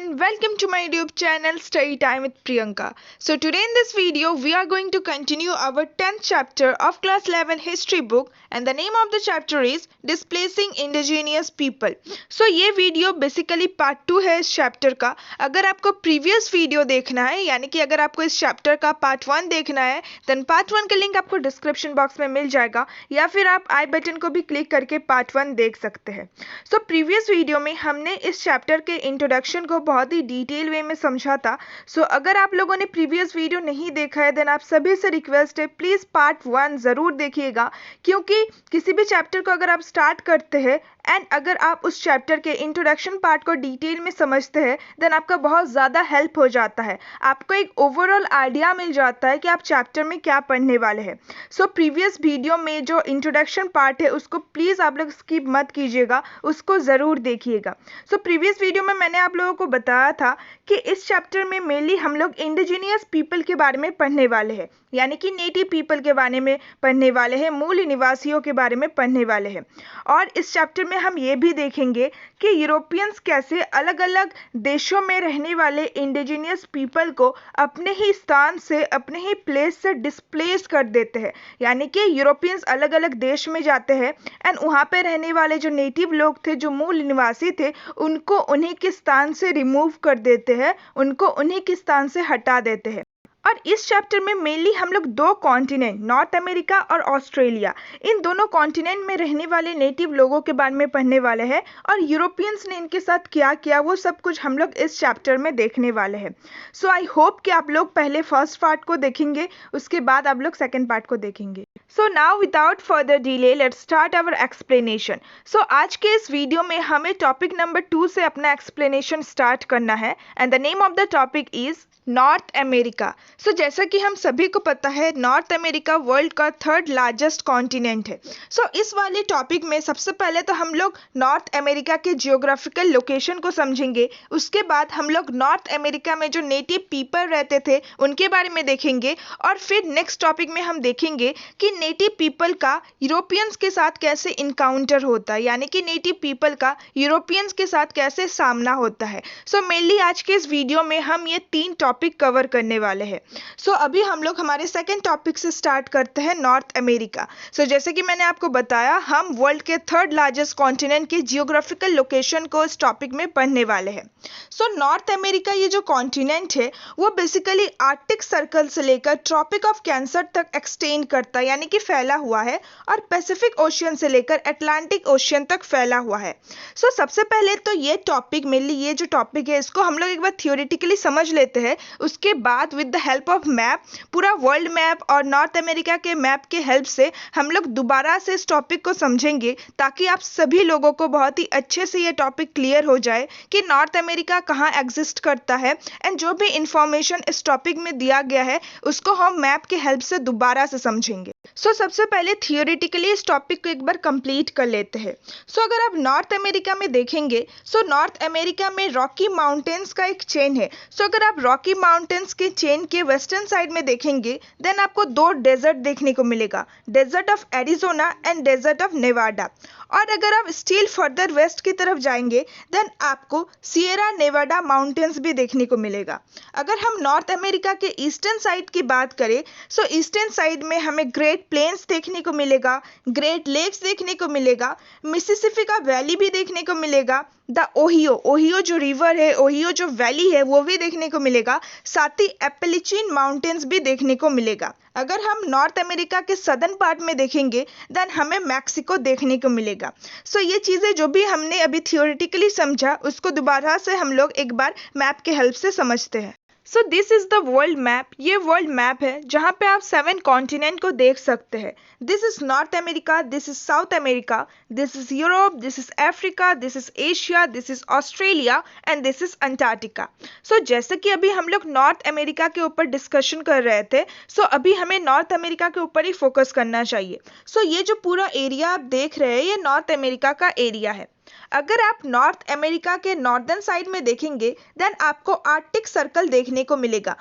everyone, welcome to my YouTube channel Study Time with Priyanka. So today in this video we are going to continue our 10th chapter of class 11 history book and the name of the chapter is Displacing Indigenous People. So ये video basically part 2 है इस chapter का. अगर आपको previous video देखना है यानी कि अगर आपको इस चैप्टर का पार्ट 1 देखना है देन पार्ट 1 का लिंक आपको डिस्क्रिप्शन बॉक्स में मिल जाएगा या फिर आप आई बटन को भी क्लिक करके पार्ट 1 देख सकते हैं. सो प्रीवियस वीडियो में हमने इस चैप्टर के इंट्रोडक्शन को बहुत ही डिटेल वे में समझा था. सो अगर आप लोगों ने प्रीवियस वीडियो नहीं देखा है देन आप सभी से रिक्वेस्ट है प्लीज़ पार्ट 1 ज़रूर देखिएगा, क्योंकि किसी भी चैप्टर को अगर आप स्टार्ट करते हैं एंड अगर आप उस चैप्टर के इंट्रोडक्शन पार्ट को डिटेल में समझते हैं देन आपका बहुत ज़्यादा हेल्प हो जाता है. आपको एक ओवरऑल आइडिया मिल जाता है कि आप चैप्टर में क्या पढ़ने वाले हैं. सो प्रीवियस वीडियो में जो इंट्रोडक्शन पार्ट है उसको प्लीज़ आप लोग स्किप मत कीजिएगा, उसको ज़रूर देखिएगा. सो प्रीवियस वीडियो में मैंने आप लोगों को बताया था कि इस चैप्टर में मेनली हम लोग इंडिजीनियस पीपल के बारे में पढ़ने वाले हैं, यानी कि नेटिव पीपल के बारे में पढ़ने वाले हैं, मूल निवासियों के बारे में पढ़ने वाले हैं. और इस चैप्टर में हम ये भी देखेंगे कि यूरोपियंस कैसे अलग अलग देशों में रहने वाले इंडिजीनियस पीपल को अपने ही स्थान से, अपने ही प्लेस से डिस्प्लेस कर देते हैं. यानी कि यूरोपियंस अलग अलग देश में जाते हैं एंड वहाँ पे रहने वाले जो नेटिव लोग थे, जो मूल निवासी थे, उनको उन्हीं के स्थान से रिमूव कर देते हैं, उनको उन्हीं के स्थान से हटा देते हैं. और इस चैप्टर में मेनली हम लोग दो कॉन्टिनेंट, नॉर्थ अमेरिका और ऑस्ट्रेलिया, इन दोनों कॉन्टिनेंट में रहने वाले नेटिव लोगों के बारे में पढ़ने वाले हैं और यूरोपियंस ने इनके साथ क्या किया वो सब कुछ हम लोग इस चैप्टर में देखने वाले हैं. सो आई होप कि आप लोग पहले फर्स्ट पार्ट को देखेंगे, उसके बाद आप लोग सेकेंड पार्ट को देखेंगे. So now without further delay let's start our explanation. So आज के इस वीडियो में हमें टॉपिक नंबर 2 से अपना एक्सप्लेनेशन स्टार्ट करना है and the name of the topic is North America. So जैसा कि हम सभी को पता है नॉर्थ अमेरिका वर्ल्ड का थर्ड लार्जेस्ट कॉन्टिनेंट है. सो इस वाले टॉपिक में सबसे पहले तो हम लोग नॉर्थ अमेरिका के जियोग्राफिकल लोकेशन को समझेंगे, उसके बाद हम लोग नॉर्थ अमेरिका में जो नेटिव पीपल रहते थे उनके बारे में देखेंगे और फिर नेक्स्ट टॉपिक में हम देखेंगे कि नेटिव पीपल का यूरोपियंस के साथ कैसे इनकाउंटर होता है, यानी कि नेटिव पीपल का यूरोपियंस के साथ कैसे सामना होता है. सो मेनली आज के इस वीडियो में हम ये 3 टॉपिक कवर करने वाले हैं. सो अभी हम लोग हमारे सेकंड टॉपिक से स्टार्ट करते हैं नॉर्थ अमेरिका. सो जैसे कि मैंने आपको बताया हम वर्ल्ड के थर्ड लार्जेस्ट कॉन्टिनेंट के जियोग्राफिकल लोकेशन को इस टॉपिक में पढ़ने वाले हैं. सो नॉर्थ अमेरिका ये जो कॉन्टिनेंट है वो बेसिकली आर्कटिक सर्कल से लेकर ट्रॉपिक ऑफ कैंसर तक एक्सटेंड करता है, यानी कि फैला हुआ है, और पैसिफिक ओशियन से लेकर अटलांटिक ओशियन तक फैला हुआ है. सो सबसे पहले तो ये टॉपिक मेनली ये जो टॉपिक है इसको हम लोग एक बार थियोरेटिकली समझ लेते हैं, उसके बाद with the help of map, पूरा वर्ल्ड मैप और नॉर्थ अमेरिका के मैप के हेल्प से हम लोग दोबारा से इस टॉपिक को समझेंगे ताकि आप सभी लोगों को बहुत ही अच्छे से ये टॉपिक क्लियर हो जाए कि नॉर्थ अमेरिका कहाँ एग्जिस्ट करता है एंड जो भी इंफॉर्मेशन इस टॉपिक में दिया गया है उसको हम मैप के हेल्प से दोबारा से समझेंगे. सो सबसे पहले थियोरेटिकली इस टॉपिक को एक बार कंप्लीट कर लेते हैं. सो अगर आप नॉर्थ अमेरिका में देखेंगे सो नॉर्थ अमेरिका में रॉकी माउंटेन्स का एक चेन है. सो अगर आप रॉकी माउंटेन्स के चेन के वेस्टर्न साइड में देखेंगे देन आपको 2 डेजर्ट देखने को मिलेगा, desert of Arizona and desert of Nevada. और अगर आप स्टिल फर्दर वेस्ट की तरफ जाएंगे देन आपको सियरा नेवाडा माउंटेन्स भी देखने को मिलेगा. अगर हम नॉर्थ अमेरिका के ईस्टर्न साइड की बात करें सो ईस्टर्न साइड में हमें ग्रेट प्लेन्स देखने को मिलेगा, ग्रेट लेक्स देखने को मिलेगा, मिसिसिपी का वैली भी देखने को मिलेगा, द ओहियो जो रिवर है, ओहियो जो वैली है वो भी देखने को मिलेगा, साथ ही एपेलिचिन माउंटेन्स भी देखने को मिलेगा. अगर हम नॉर्थ अमेरिका के सदर्न पार्ट में देखेंगे देन हमें मैक्सिको देखने को मिलेगा. सो ये चीज़ें जो भी हमने अभी थियोरेटिकली समझा उसको दोबारा से हम लोग एक बार मैप के हेल्प से समझते हैं. So this is the world map. ये वर्ल्ड मैप है जहाँ पे आप 7 कॉन्टिनेंट को देख सकते हैं. This is North America, this is South America, this is Europe, this is Africa, this is Asia, this is Australia and this is Antarctica. So जैसे कि अभी हम लोग नॉर्थ अमेरिका के ऊपर डिस्कशन कर रहे थे सो अभी हमें नॉर्थ अमेरिका के ऊपर ही फोकस करना चाहिए. सो ये जो पूरा एरिया आप देख रहे हैं ये नॉर्थ अमेरिका का एरिया है. अगर आप नॉर्थ अमेरिका के नॉर्दर्न साइड में देखेंगे देन आपको आर्कटिक सर्कल देखने को मिलेगा।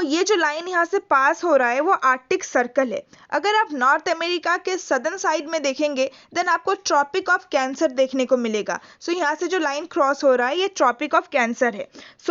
ये जो लाइन यहाँ से पास हो रहा है वो आर्कटिक सर्कल है। अगर आप नॉर्थ अमेरिका के सदर्न साइड में देखेंगे देन आपको ट्रॉपिक ऑफ कैंसर देखने को मिलेगा। यहाँ से जो लाइन क्रॉस हो रहा है ये ट्रॉपिक ऑफ कैंसर है।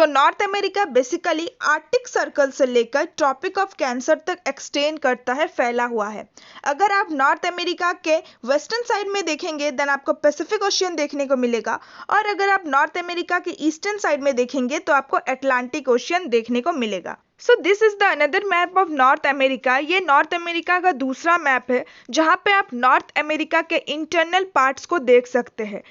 North America basically Arctic circle से लेकर ट्रॉपिक ऑफ कैंसर तक एक्सटेंड करता है, फैला हुआ है। अगर आप नॉर्थ अमेरिका के वेस्टर्न साइड में देखेंगे देन आपको पैसिफिक ओशियन देखने को मिलेगा, और अगर आप नॉर्थ अमेरिका के ईस्टर्न साइड में देखेंगे तो आपको अटलांटिक ओशियन देखने को मिलेगा। This is the another map of north America. ये नॉर्थ अमेरिका का दूसरा मैप है जहाँ पे आप नॉर्थ अमेरिका के इंटरनल पार्ट्स को देख सकते हैं।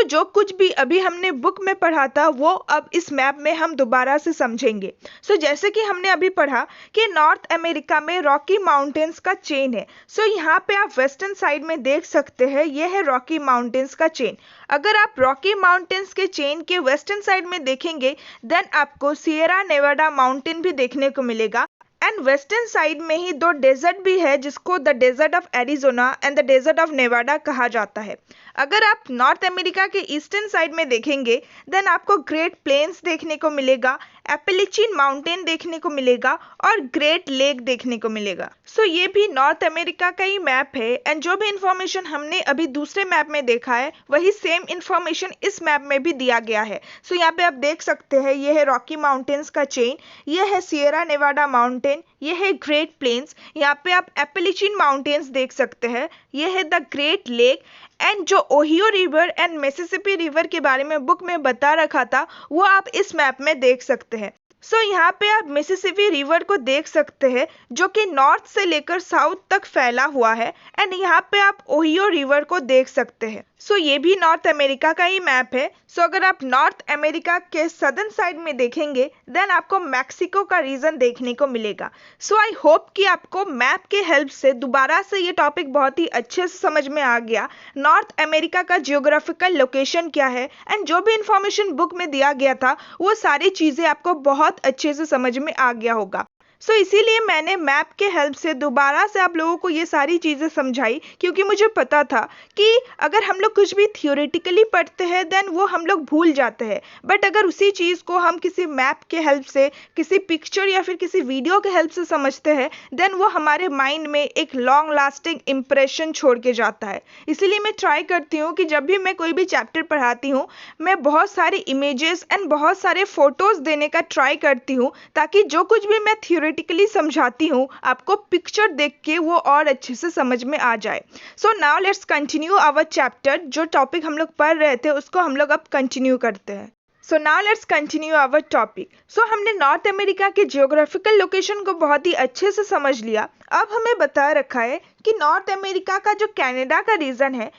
जो कुछ भी अभी हमने बुक में पढ़ा था वो अब इस मैप में हम दोबारा से समझेंगे। जैसे कि हमने अभी पढ़ा कि नॉर्थ अमेरिका में रॉकी माउंटेन्स का चेन है। यहाँ पे आप वेस्टर्न साइड में देख सकते हैं, ये है रॉकी माउंटेन्स का चेन। अगर आप रॉकी माउंटेन्स के चेन के वेस्टर्न साइड में देखेंगे देन आपको सियरा नेवाडा माउंटेन भी देखने को मिलेगा, एंड वेस्टर्न साइड में ही दो डेजर्ट भी है जिसको the desert of Arizona and the desert of Nevada कहा जाता है। अगर आप नॉर्थ अमेरिका के ईस्टर्न साइड में देखेंगे देन आपको ग्रेट प्लेन्स देखने को मिलेगा, एपेलिचिन माउंटेन देखने को मिलेगा और ग्रेट लेक देखने को मिलेगा। ये भी नॉर्थ अमेरिका का ही मैप है, एंड जो भी इंफॉर्मेशन हमने अभी दूसरे मैप में देखा है वही सेम इंफॉर्मेशन इस मैप में भी दिया गया है। यहाँ पे आप देख सकते हैं, ये है रॉकी माउंटेन्स का चेन, ये है सियरा नेवाडा माउंटेन, ये है ग्रेट प्लेन्स, यहाँ पे आप एपेलिचिन माउंटेन्स देख सकते हैं, ये है द ग्रेट लेक, एंड जो Ohio river and Mississippi river के बारे में बुक में बता रखा था वो आप इस मैप में देख सकते हैं। यहाँ पे आप मिसिसिपी रिवर को देख सकते हैं जो कि नॉर्थ से लेकर साउथ तक फैला हुआ है, एंड यहाँ पे आप ओहियो रिवर को देख सकते हैं। ये भी नॉर्थ अमेरिका का ही मैप है। अगर आप नॉर्थ अमेरिका के सदर्न साइड में देखेंगे देन आपको मैक्सिको का रीजन देखने को मिलेगा। आई होप कि आपको मैप के हेल्प से दोबारा से ये टॉपिक बहुत ही अच्छे से समझ में आ गया। नॉर्थ अमेरिका का जियोग्राफिकल लोकेशन क्या है एंड जो भी इंफॉर्मेशन बुक में दिया गया था वो सारी चीज़ें आपको बहुत अच्छे से समझ में आ गया होगा। इसीलिए मैंने मैप के हेल्प से दोबारा से आप लोगों को ये सारी चीज़ें समझाई, क्योंकि मुझे पता था कि अगर हम लोग कुछ भी थियोरेटिकली पढ़ते हैं देन वो हम लोग भूल जाते हैं, बट अगर उसी चीज़ को हम किसी मैप के हेल्प से, किसी पिक्चर या फिर किसी वीडियो के हेल्प से समझते हैं देन वो हमारे माइंड में एक लॉन्ग लास्टिंग इम्प्रेशन छोड़ के जाता है। इसीलिए मैं ट्राई करती हूँ कि जब भी मैं कोई भी चैप्टर पढ़ाती हूँ मैं बहुत सारे इमेजेस एंड बहुत सारे फोटोज़ देने का ट्राई करती हूँ, ताकि जो कुछ भी मैं थियोरेटिकली समझाती हूँ आपको पिक्चर देख के वो और अच्छे से समझ में आ जाए। Now let's continue our chapter. जो टॉपिक हम लोग पढ़ रहे थे उसको हम लोग अब कंटिन्यू करते हैं। Now let's continue our topic. हमने नॉर्थ अमेरिका के जियोग्राफिकल लोकेशन को बहुत ही अच्छे से समझ लिया। अब हमें बता रखा है कि नॉर्थ अमेरिका का जो कनाडा का रीजन है,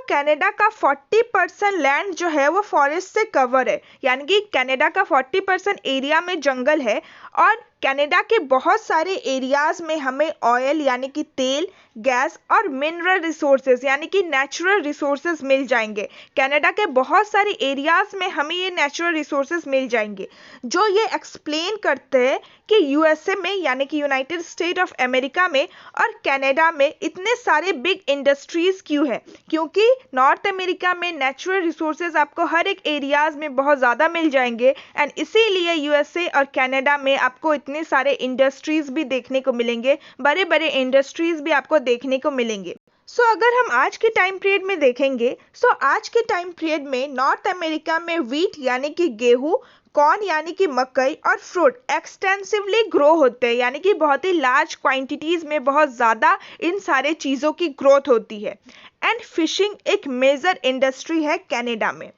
कनाडा का 40% लैंड जो है वो फॉरेस्ट से कवर है, यानी कि कनाडा का 40% एरिया में जंगल है, और कनाडा के बहुत सारे एरियाज में हमें ऑयल यानी कि तेल, गैस और मिनरल रिसोर्सेज यानी कि नेचुरल रिसोर्सेज मिल जाएंगे। कनाडा के बहुत सारे एरियाज में हमें ये नेचुरल रिसोर्सेज मिल जाएंगे, जो ये एक्सप्लेन करते हैं कि यूएसए में यानी कि यूनाइटेड स्टेट ऑफ अमेरिका में और कनाडा में इतने सारे बिग इंडस्ट्रीज क्यों है, क्योंकि नॉर्थ अमेरिका में नेचुरल रिसोर्सेज आपको हर एक एरियाज में बहुत ज़्यादा मिल जाएंगे, एंड इसीलिए यूएसए और कनाडा में आपको इतने सारे इंडस्ट्रीज भी देखने को मिलेंगे, बड़े बड़े इंडस्ट्रीज भी आपको देखने को मिलेंगे। अगर हम आज के टाइम पीरियड में देखेंगे, आज के टाइम पीरियड में नॉर्थ अमेरिका में व्हीट यानी कि गेहूं, कॉर्न यानी कि मकई और फ्रूट एक्सटेंसिवली ग्रो होते हैं, यानी कि बहुत ही लार्ज क्वांटिटीज में बहुत ज़्यादा इन सारे चीज़ों की ग्रोथ होती है। एंड फिशिंग एक मेजर इंडस्ट्री है कनाडा में।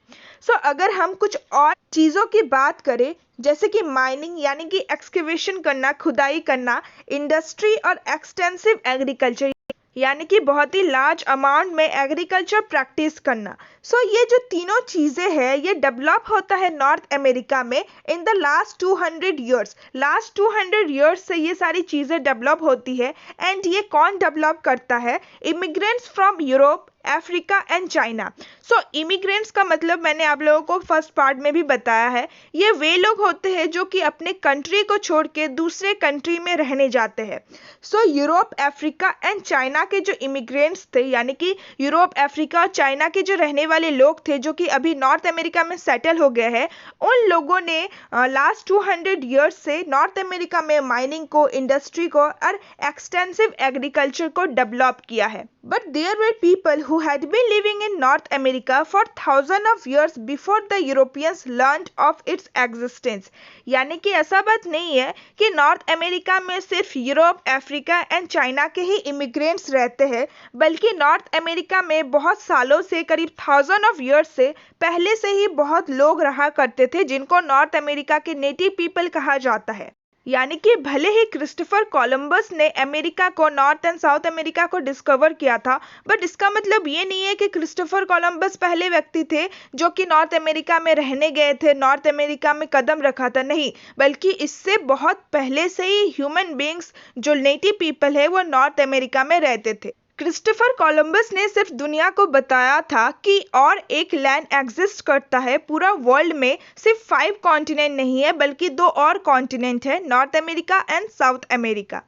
अगर हम कुछ और चीज़ों की बात करें जैसे कि माइनिंग यानी कि एक्सकेवेशन करना, खुदाई करना, इंडस्ट्री और एक्सटेंसिव एग्रीकल्चर यानी कि बहुत ही लार्ज अमाउंट में एग्रीकल्चर प्रैक्टिस करना। ये जो तीनों चीज़ें हैं ये डेवलप होता है नॉर्थ अमेरिका में in the last 200 years. Last 200 years से ये सारी चीज़ें डेवलप होती है, एंड ये कौन डेवलप करता है? Immigrants from Europe, Africa and China. So immigrants का मतलब मैंने आप लोगों को फर्स्ट पार्ट में भी बताया है, ये वे लोग होते हैं जो कि अपने कंट्री को छोड़ के दूसरे कंट्री में रहने जाते हैं। सो यूरोप, अफ्रीका एंड चाइना के जो इमिग्रेंट्स थे, यानी कि यूरोप, अफ्रीका और चाइना के जो रहने वाले लोग थे जो कि अभी नॉर्थ अमेरिका में सेटल हो गए हैं, उन लोगों ने लास्ट 200 ईयर्स से नॉर्थ अमेरिका में माइनिंग को, इंडस्ट्री को और एक्सटेंसिव एग्रीकल्चर को डेवलप किया है। But there were people who had been living in North America for thousand of years before the Europeans learned of its existence. यानी कि ऐसा बात नहीं है कि नॉर्थ अमेरिका में सिर्फ यूरोप, अफ्रीका एंड चाइना के ही इमिग्रेंट्स रहते हैं, बल्कि नॉर्थ अमेरिका में बहुत सालों से, करीब थाउजेंड ऑफ ईयर्स से पहले से ही बहुत लोग रहा करते थे जिनको नॉर्थ अमेरिका के नेटिव पीपल कहा जाता है। यानी कि भले ही क्रिस्टोफर कोलंबस ने अमेरिका को, नॉर्थ एंड साउथ अमेरिका को डिस्कवर किया था, बट इसका मतलब ये नहीं है कि क्रिस्टोफर कोलंबस पहले व्यक्ति थे जो कि नॉर्थ अमेरिका में रहने गए थे, नॉर्थ अमेरिका में कदम रखा था, नहीं, बल्कि इससे बहुत पहले से ही ह्यूमन बींग्स जो नेटिव पीपल है वो नॉर्थ अमेरिका में रहते थे। क्रिस्टोफर कोलंबस ने सिर्फ दुनिया को बताया था कि और एक लैंड एग्जिस्ट करता है, पूरा वर्ल्ड में सिर्फ 5 कॉन्टिनेंट नहीं है बल्कि 2 और कॉन्टिनेंट है, North America and south America.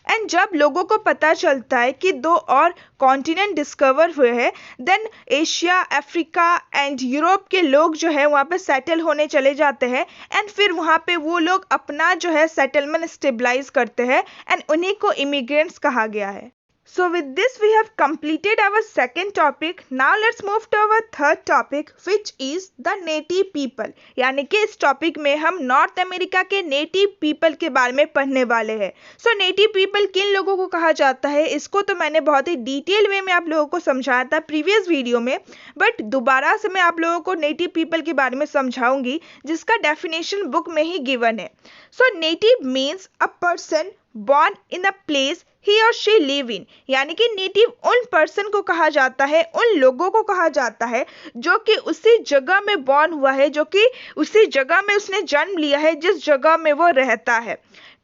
And जब लोगों को पता चलता है कि 2 और कॉन्टिनेंट डिस्कवर हुए हैं, then Asia, Africa and Europe के लोग जो है वहाँ पे सेटल होने चले जाते हैं एंड फिर वहाँ पे वो लोग अपना जो है सेटलमेंट स्टेबलाइज करते हैं एंड उन्हीं को इमिग्रेंट्स कहा गया है। So with this we have completed our second topic. Now let's move to our third topic which is the native people. यानी कि इस टॉपिक में हम नॉर्थ अमेरिका के नेटिव पीपल के बारे में पढ़ने वाले हैं। सो नेटिव पीपल किन लोगों को कहा जाता है, इसको तो मैंने बहुत ही डिटेल वे में आप लोगों को समझाया था प्रीवियस वीडियो में, बट दोबारा से मैं आप लोगों को नेटिव पीपल के बारे में समझाऊंगी जिसका डेफिनेशन बुक में ही गिवन है। So native means a person born in a place he or she live in। यानी कि नेटिव उन पर्सन को कहा जाता है, उन लोगों को कहा जाता है जो कि उसी जगह में बॉर्न हुआ है, जो कि उसी जगह में उसने जन्म लिया है जिस जगह में वो रहता है।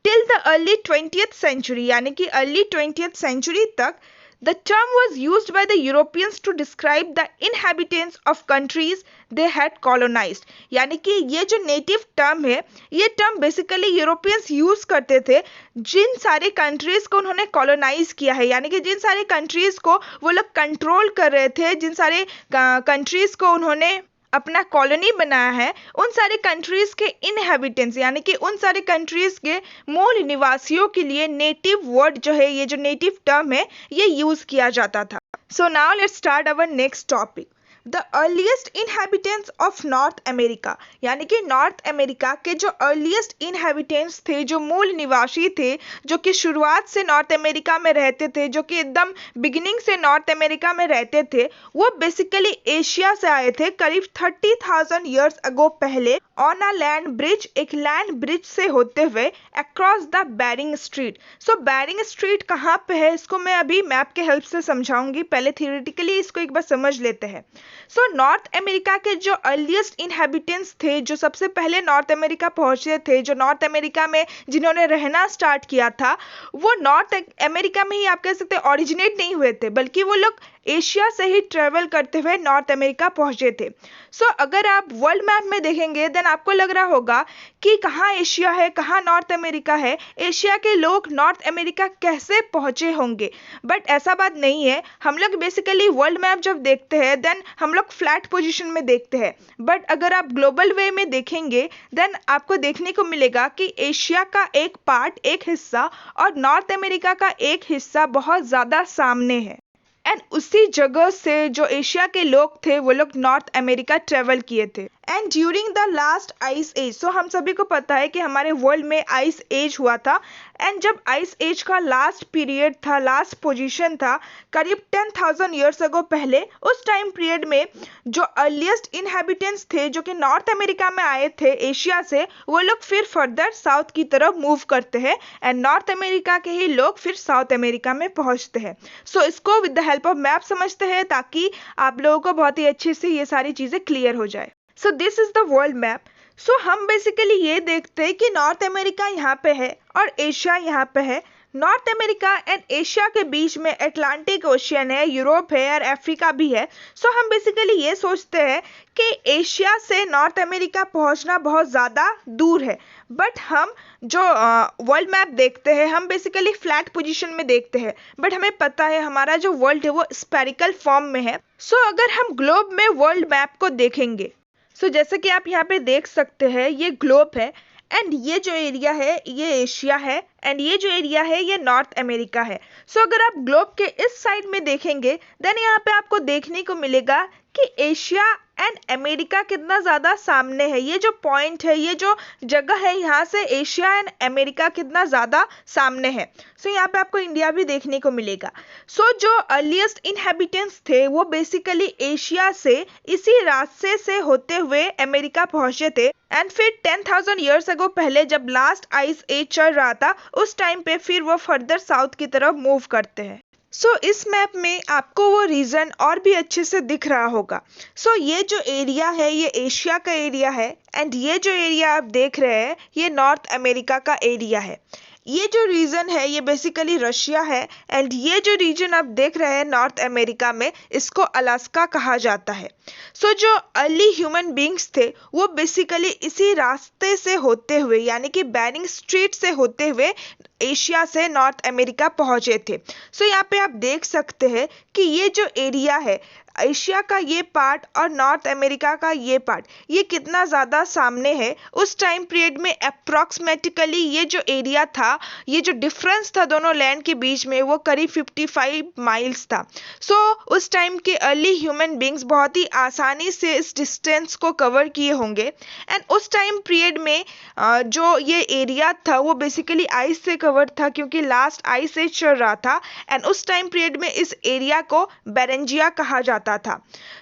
Till the early 20th century, यानी कि अर्ली 20th century तक the term was used by the Europeans to describe the inhabitants of countries they had colonized। यानी कि ये जो नेटिव टर्म है, ये टर्म बेसिकली यूरोपियंस यूज करते थे जिन सारे कंट्रीज को उन्होंने कॉलोनाइज किया है, यानी कि जिन सारे कंट्रीज को वो लोग कंट्रोल कर रहे थे, जिन सारे कंट्रीज को उन्होंने अपना कॉलोनी बनाया है, उन सारे कंट्रीज के इनहेबिटेंट्स यानी कि उन सारे कंट्रीज के मूल निवासियों के लिए नेटिव वर्ड जो है, ये जो नेटिव टर्म है, ये यूज किया जाता था। So now let's start our next topic, the earliest inhabitants of north America. यानी कि नॉर्थ अमेरिका के जो अर्लीस्ट इनहेबिटेंट्स थे, जो मूल निवासी थे, जो कि शुरुआत से नॉर्थ अमेरिका में रहते थे, जो कि एकदम बिगिनिंग से नॉर्थ अमेरिका में रहते थे, वो बेसिकली एशिया से आए थे करीब 30,000 ईयर्स अगो पहले ऑन अ लैंड ब्रिज, एक लैंड ब्रिज से होते हुए across the Bering Strait. So Bering Strait कहाँ पे है इसको मैं अभी मैप के हेल्प से समझाऊंगी, पहले थियोरेटिकली इसको एक बार समझ लेते हैं। सो नॉर्थ अमेरिका के जो अर्लीस्ट इनहेबिटेंट्स थे, जो सबसे पहले नॉर्थ अमेरिका पहुंचे थे, जो नॉर्थ अमेरिका में जिन्होंने रहना स्टार्ट किया था, वो नॉर्थ अमेरिका में ही आप कह सकते हैं ओरिजिनेट नहीं हुए थे, बल्कि वो लोग एशिया से ही ट्रेवल करते हुए नॉर्थ अमेरिका पहुंचे थे। सो अगर आप वर्ल्ड मैप में देखेंगे देन आपको लग रहा होगा कि कहाँ एशिया है, कहाँ नॉर्थ अमेरिका है, एशिया के लोग नॉर्थ अमेरिका कैसे पहुंचे होंगे, बट ऐसा बात नहीं है। हम लोग बेसिकली वर्ल्ड मैप जब देखते हैं देन हम लोग फ्लैट पोजीशन में देखते हैं, बट अगर आप ग्लोबल वे में देखेंगे देन आपको देखने को मिलेगा कि एशिया का एक पार्ट, एक हिस्सा और नॉर्थ अमेरिका का एक हिस्सा बहुत ज़्यादा सामने है। एंड उसी जगह से जो एशिया के लोग थे वो लोग नॉर्थ अमेरिका ट्रेवल किए थे। And during the last ice age, so हम सभी को पता है कि हमारे वर्ल्ड में आइस एज हुआ था, एंड जब आइस एज का लास्ट पीरियड था, लास्ट पोजीशन था करीब 10,000 ईयर्स अगो पहले, उस टाइम पीरियड में जो अर्लीस्ट इनहेबिटेंट्स थे जो कि नॉर्थ अमेरिका में आए थे एशिया से, वो लोग फिर फर्दर साउथ की तरफ मूव करते हैं एंड नॉर्थ अमेरिका के ही लोग फिर साउथ अमेरिका में पहुंचते हैं। सो इसको with the help of map समझते हैं ताकि आप लोगों को बहुत ही अच्छे से ये सारी चीज़ें क्लियर हो जाए। So this is the world map. So हम बेसिकली ये देखते हैं कि नॉर्थ अमेरिका यहाँ पे है और एशिया यहाँ पे है, नॉर्थ अमेरिका एंड एशिया के बीच में अटलांटिक ओशियन है, यूरोप है और अफ्रीका भी है। सो हम बेसिकली ये सोचते हैं कि एशिया से नॉर्थ अमेरिका पहुंचना बहुत ज़्यादा दूर है, बट हम जो वर्ल्ड मैप देखते हैं हम बेसिकली फ्लैट पोजीशन में देखते हैं, बट हमें पता है हमारा जो वर्ल्ड है वो स्फेरिकल फॉर्म में है। सो अगर हम ग्लोब में वर्ल्ड मैप को देखेंगे, सो जैसे कि आप यहाँ पे देख सकते हैं ये ग्लोब है एंड ये जो एरिया है ये एशिया है एंड ये जो एरिया है ये नॉर्थ अमेरिका है। सो अगर आप ग्लोब के इस साइड में देखेंगे देन यहाँ पे आपको देखने को मिलेगा कि एशिया एंड अमेरिका कितना ज़्यादा सामने है। ये जो पॉइंट है, ये जो जगह है, यहाँ से एशिया एंड अमेरिका कितना ज़्यादा सामने है। सो यहाँ पे आपको इंडिया भी देखने को मिलेगा। सो जो अर्लीस्ट इनहेबिटेंट्स थे वो बेसिकली एशिया से इसी रास्ते से होते हुए अमेरिका पहुंचे थे एंड फिर 10,000 ईयर्स अगो पहले जब लास्ट आइस एज चल रहा था उस टाइम पे फिर वो फर्दर साउथ की तरफ मूव करते हैं। सो इस मैप में आपको वो रीजन और भी अच्छे से दिख रहा होगा। सो ये जो एरिया है ये एशिया का एरिया है एंड ये जो एरिया आप देख रहे हैं ये नॉर्थ अमेरिका का एरिया है। ये जो रीजन है ये बेसिकली रशिया है एंड ये जो रीजन आप देख रहे हैं नॉर्थ अमेरिका में इसको अलास्का कहा जाता है। सो जो अर्ली ह्यूमन बींग्स थे वो बेसिकली इसी रास्ते से होते हुए यानी कि बेरिंग स्ट्रीट से होते हुए एशिया से नॉर्थ अमेरिका पहुंचे थे। सो यहाँ पे आप देख सकते हैं कि ये जो एरिया है एशिया का ये पार्ट और नॉर्थ अमेरिका का ये पार्ट ये कितना ज़्यादा सामने है। उस टाइम पीरियड में अप्रॉक्सीमेटिकली ये जो एरिया था, ये जो डिफरेंस था दोनों लैंड के बीच में वो करीब 55 माइल्स था। सो उस टाइम के अर्ली ह्यूमन बींग्स बहुत ही आसानी से इस डिस्टेंस को कवर किए होंगे एंड उस टाइम पीरियड में जो ये एरिया था वो बेसिकली आइस से कवर था क्योंकि लास्ट आइस एज चल रहा था एंड उस टाइम पीरियड में इस एरिया को बेरेंजिया कहा जाता था।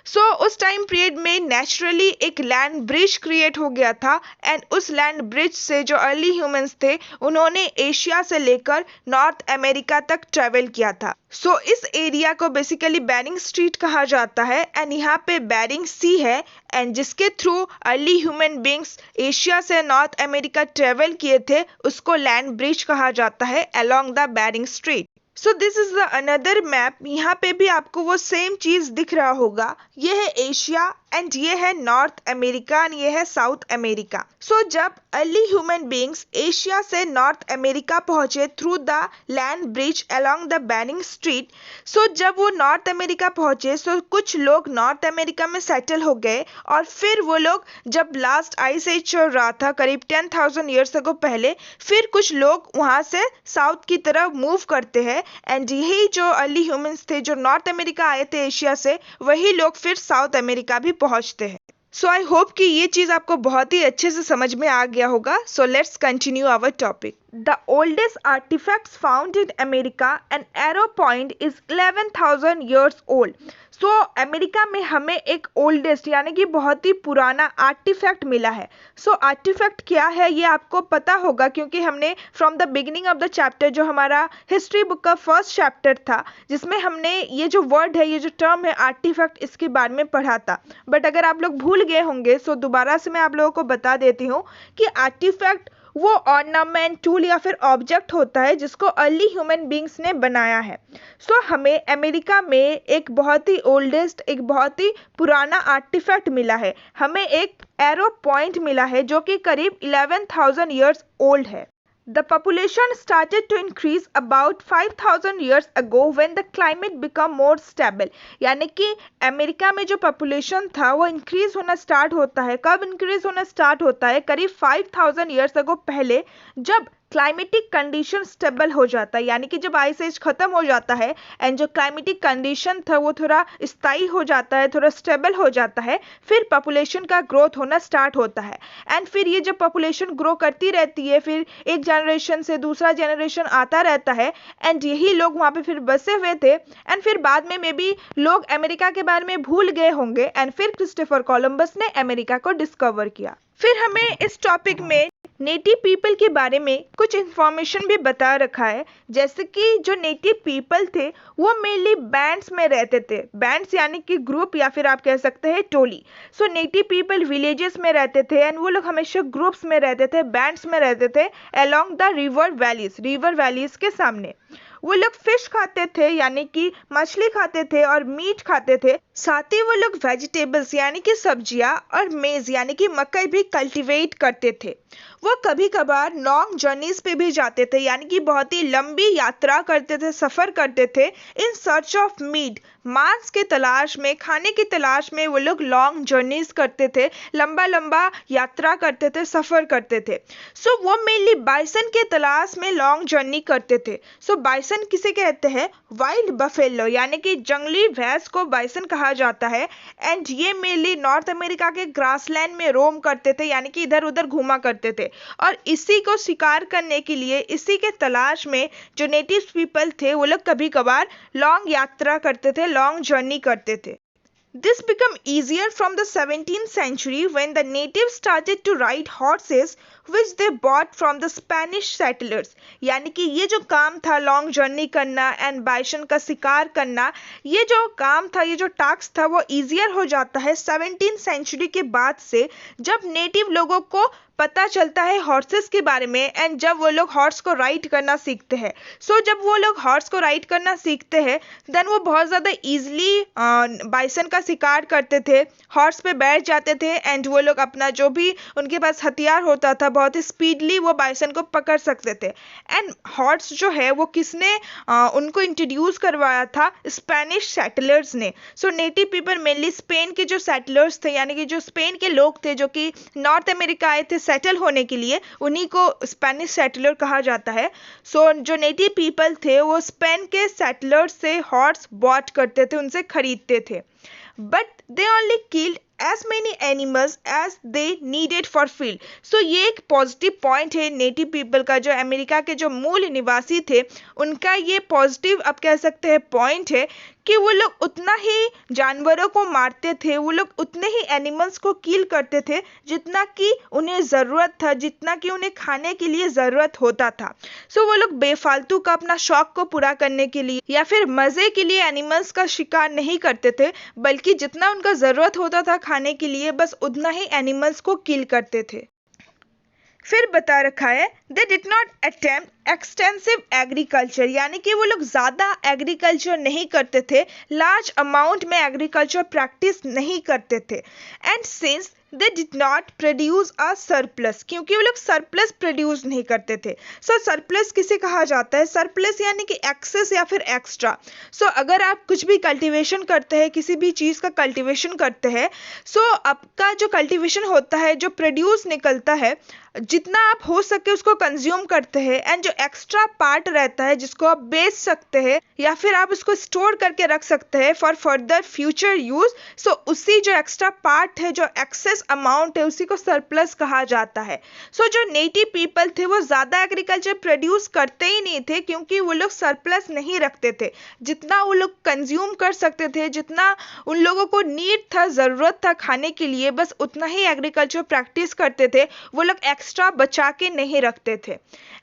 सो उस टाइम पीरियड में नेचुरली एक लैंड ब्रिज क्रिएट हो गया था एंड उस लैंड ब्रिज से जो अर्ली ह्यूमंस थे उन्होंने एशिया से लेकर नॉर्थ अमेरिका तक ट्रेवल किया था। सो इस एरिया को बेसिकली बेरिंग स्ट्रीट कहा जाता है एंड यहाँ पे बेरिंग सी है एंड जिसके through early human beings Asia से नॉर्थ अमेरिका ट्रेवल किए थे उसको लैंड ब्रिज कहा जाता है along the Bering Strait. So this is the another map. यहाँ पे भी आपको वो सेम चीज दिख रहा होगा। ये है एशिया एंड ये है नॉर्थ अमेरिका एंड ये है साउथ अमेरिका। सो जब अर्ली ह्यूमन बींग्स एशिया से नॉर्थ अमेरिका पहुंचे through the land bridge along the Bering Strait, so जब वो नॉर्थ अमेरिका पहुंचे सो कुछ लोग नॉर्थ अमेरिका में सेटल हो गए और फिर वो लोग जब लास्ट आइस एज चल रहा था करीब 10,000 ईयर्स अगो पहले, फिर कुछ लोग वहाँ से साउथ की तरफ मूव करते हैं एंड यही जो अर्ली ह्यूमंस थे जो नॉर्थ अमेरिका आए थे एशिया से वही लोग फिर साउथ अमेरिका भी पहुंचते हैं। सो आई होप कि ये चीज़ आपको बहुत ही अच्छे से समझ में आ गया होगा। So let's continue our topic. The oldest artifacts found in America, an arrow point, is 11,000 years old. So America में हमें एक ओल्डेस्ट यानी कि बहुत ही पुराना आर्टिफैक्ट मिला है। सो आर्टिफैक्ट क्या है ये आपको पता होगा क्योंकि हमने from the beginning of the chapter जो हमारा हिस्ट्री बुक का फर्स्ट चैप्टर था जिसमें हमने ये जो वर्ड है, ये जो टर्म है आर्टिफैक्ट, इसके बारे में पढ़ा था। बट अगर आप लोग भूल गए होंगे सो दोबारा से मैं आप लोगों को बता देती हूँ कि आर्टिफैक्ट वो ऑर्नामेंट, टूल या फिर ऑब्जेक्ट होता है जिसको अर्ली ह्यूमन बींग्स ने बनाया है। सो हमें अमेरिका में एक बहुत ही ओल्डेस्ट, एक बहुत ही पुराना आर्टिफैक्ट मिला है। हमें एक एरो पॉइंट मिला है जो कि करीब 11,000 ईयर्स ओल्ड है। The population started to increase about 5,000 years ago when the climate became more stable. यानी कि अमेरिका में जो पॉपुलेशन था वो इंक्रीज होना स्टार्ट होता है। कब इंक्रीज होना स्टार्ट होता है? करीब 5,000 ईयर्स अगो पहले, जब क्लाइमेटिक कंडीशन स्टेबल हो जाता है यानी कि जब आइस एज खत्म हो जाता है एंड जो क्लाइमेटिक कंडीशन था वो थोड़ा स्थायी हो जाता है, थोड़ा स्टेबल हो जाता है, फिर पॉपुलेशन का ग्रोथ होना स्टार्ट होता है। एंड फिर ये जब पॉपुलेशन ग्रो करती रहती है फिर एक जनरेशन से दूसरा जनरेशन आता रहता है एंड यही लोग वहाँ पे फिर बसे हुए थे एंड फिर बाद में मे बी लोग अमेरिका के बारे में भूल गए होंगे एंड फिर क्रिस्टोफर कोलंबस ने अमेरिका को डिस्कवर किया। फिर हमें इस टॉपिक में नेटिव पीपल के बारे में कुछ इन्फॉर्मेशन भी बता रखा है, जैसे कि जो नेटिव पीपल थे वो मेनली बैंड्स में रहते थे। बैंड्स यानी कि ग्रुप या फिर आप कह सकते हैं टोली। सो नेटिव पीपल विलेजेस में रहते थे एंड वो लोग हमेशा ग्रुप्स में रहते थे, बैंड्स में रहते थे अलोंग द रिवर वैलीज के सामने। वो लोग फिश खाते थे यानी कि मछली खाते थे और मीट खाते थे। साथ ही वो लोग वेजिटेबल्स यानी कि सब्जियां और मेज यानी कि मकई भी कल्टीवेट करते थे। वो कभी कभार लॉन्ग जर्नीज पे भी जाते थे यानी कि बहुत ही लंबी यात्रा करते थे, सफ़र करते थे इन सर्च ऑफ मीट, मांस के तलाश में, खाने की तलाश में वो लोग लॉन्ग जर्नीज करते थे, लंबा लंबा यात्रा करते थे, सफ़र करते थे। सो वो मेनली बाइसन के तलाश में लॉन्ग जर्नी करते थे। सो बाइसन किसे कहते हैं? वाइल्ड बफेलो यानी कि जंगली भैंस को बाइसन कहा जाता है। एंड ये मेनली नॉर्थ अमेरिका के ग्रासलैंड में रोम करते थे यानी कि इधर उधर घूमा करते थे और इसी को शिकार करने के लिए, इसी के तलाश में जो नेटिव पीपल थे वो लोग कभी कभार लॉन्ग यात्रा करते थे, लॉन्ग जर्नी करते थे। This became easier from the 17th century when the natives started to ride horses which they bought from the Spanish settlers। यानी कि ये जो काम था लॉन्ग जर्नी करना एंड बाइसन का शिकार करना, ये जो काम था, ये जो टास्क था वो ईजियर हो जाता है 17th सेंचुरी के बाद से, जब नेटिव लोगों को पता चलता है हॉर्सेस के बारे में एंड जब वो लोग हॉर्स को राइड करना सीखते हैं। सो जब वो लोग हॉर्स को राइड करना सीखते हैं देन वो बहुत ज़्यादा ईजिली बाइसन का शिकार करते थे, हॉर्स पे बैठ जाते थे एंड वो लोग अपना जो भी उनके पास हथियार होता था बहुत ही स्पीडली वो बाइसन को पकड़ सकते थे। एंड हॉर्स जो है वो किसने उनको इंट्रोड्यूस करवाया था? स्पेनिश सेटलर्स ने। सो नेटिव पीपल मेनली स्पेन के जो सेटलर्स थे यानी कि जो स्पेन के लोग थे जो कि नॉर्थ अमेरिका आए थे सेटल होने के लिए, उन्हीं को स्पेनिश सेटलर कहा जाता है। सो जो नेटिव पीपल थे वो स्पेन के सेटलर्स से हॉर्स बॉट करते थे, उनसे खरीदते थे। But they only killed as many animals as they needed for feed। सो ये एक पॉजिटिव पॉइंट है नेटिव पीपल का, जो अमेरिका के जो मूल निवासी थे उनका ये पॉजिटिव आप कह सकते हैं पॉइंट है कि वो लोग उतना ही जानवरों को मारते थे, वो लोग उतने ही एनिमल्स को किल करते थे जितना कि उन्हें ज़रूरत था, जितना कि उन्हें खाने के लिए ज़रूरत होता था। सो वो लोग बेफालतू का अपना शौक को पूरा करने के लिए या फिर मज़े के लिए एनिमल्स का शिकार नहीं करते थे, बल्कि जितना उनका ज़रूरत होता था खाने के लिए बस उतना ही एनिमल्स को किल करते थे। फिर बता रखा है दे did not attempt extensive agriculture, यानी कि वो लोग ज़्यादा एग्रीकल्चर नहीं करते थे, लार्ज अमाउंट में एग्रीकल्चर प्रैक्टिस नहीं करते थे। And since they did not produce a surplus, क्योंकि वो लोग सरप्लस प्रोड्यूस नहीं करते थे। सो सरप्लस किसे कहा जाता है? सरप्लस यानी कि एक्सेस या फिर एक्स्ट्रा। सो अगर आप कुछ भी कल्टीवेशन करते हैं, किसी भी चीज़ का कल्टीवेशन करते हैं, सो आपका जो कल्टीवेशन होता है, जो प्रोड्यूस निकलता है, जितना आप हो सके उसको कंज्यूम करते हैं एंड जो एक्स्ट्रा पार्ट रहता है जिसको आप बेच सकते हैं या फिर आप उसको स्टोर करके रख सकते हैं फॉर फर्दर फ्यूचर यूज, सो उसी जो एक्स्ट्रा पार्ट है, जो एक्सेस अमाउंट है, उसी को सरप्लस कहा जाता है। सो जो नेटिव पीपल थे वो ज़्यादा एग्रीकल्चर प्रोड्यूस करते ही नहीं थे क्योंकि वो लोग सरप्लस नहीं रखते थे। जितना वो लोग कंज्यूम कर सकते थे, जितना उन लोगों को नीड था, ज़रूरत था खाने के लिए, बस उतना ही एग्रीकल्चर प्रैक्टिस करते थे, वो लोग एक्स्ट्रा बचा के नहीं रखते थे।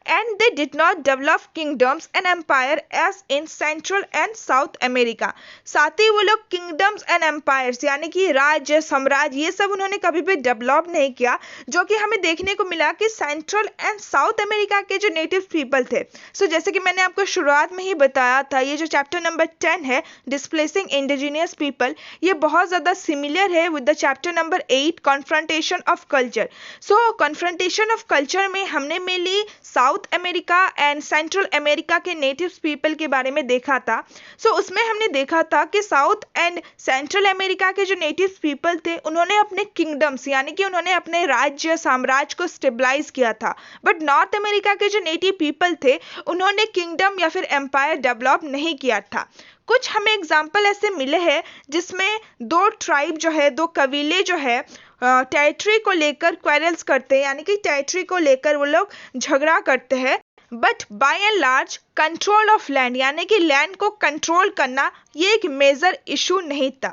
And they did not develop kingdoms and empire as in central and south America. साथ ही वो लोग किंगडम्स एंड एम्पायर्स यानी कि राज्य, साम्राज्य, ये सब उन्होंने कभी भी डेवलप नहीं किया, जो कि हमें देखने को मिला कि सेंट्रल एंड साउथ अमेरिका के जो नेटिव पीपल थे। सो जैसे कि मैंने आपको शुरुआत में ही बताया था, ये जो चैप्टर नंबर 10 है डिस्प्लेसिंग इंडिजिनियस पीपल, ये बहुत ज़्यादा सिमिलर है with the chapter number 8 confrontation of culture. So confrontation of culture में हमने mainly south America and central America के नेटिव पीपल के बारे में देखा था। सो उसमें हमने देखा था कि साउथ एंड सेंट्रल अमेरिका के जो नेटिव पीपल थे उन्होंने अपने किंगडम्स यानी कि उन्होंने अपने राज्य, साम्राज्य को स्टेबलाइज किया था। बट नॉर्थ अमेरिका के जो नेटिव पीपल थे उन्होंने किंगडम या फिर एम्पायर डेवलप नहीं किया था। कुछ हमें एग्जाम्पल ऐसे मिले हैं जिसमें दो ट्राइब जो है, दो कबीले जो है, टेरिटरी को लेकर क्वेरल्स करते हैं, यानी कि टेरिटरी को लेकर वो लोग झगड़ा करते हैं। But by and large control of land यानी कि लैंड को कंट्रोल करना ये एक मेजर इशू नहीं था।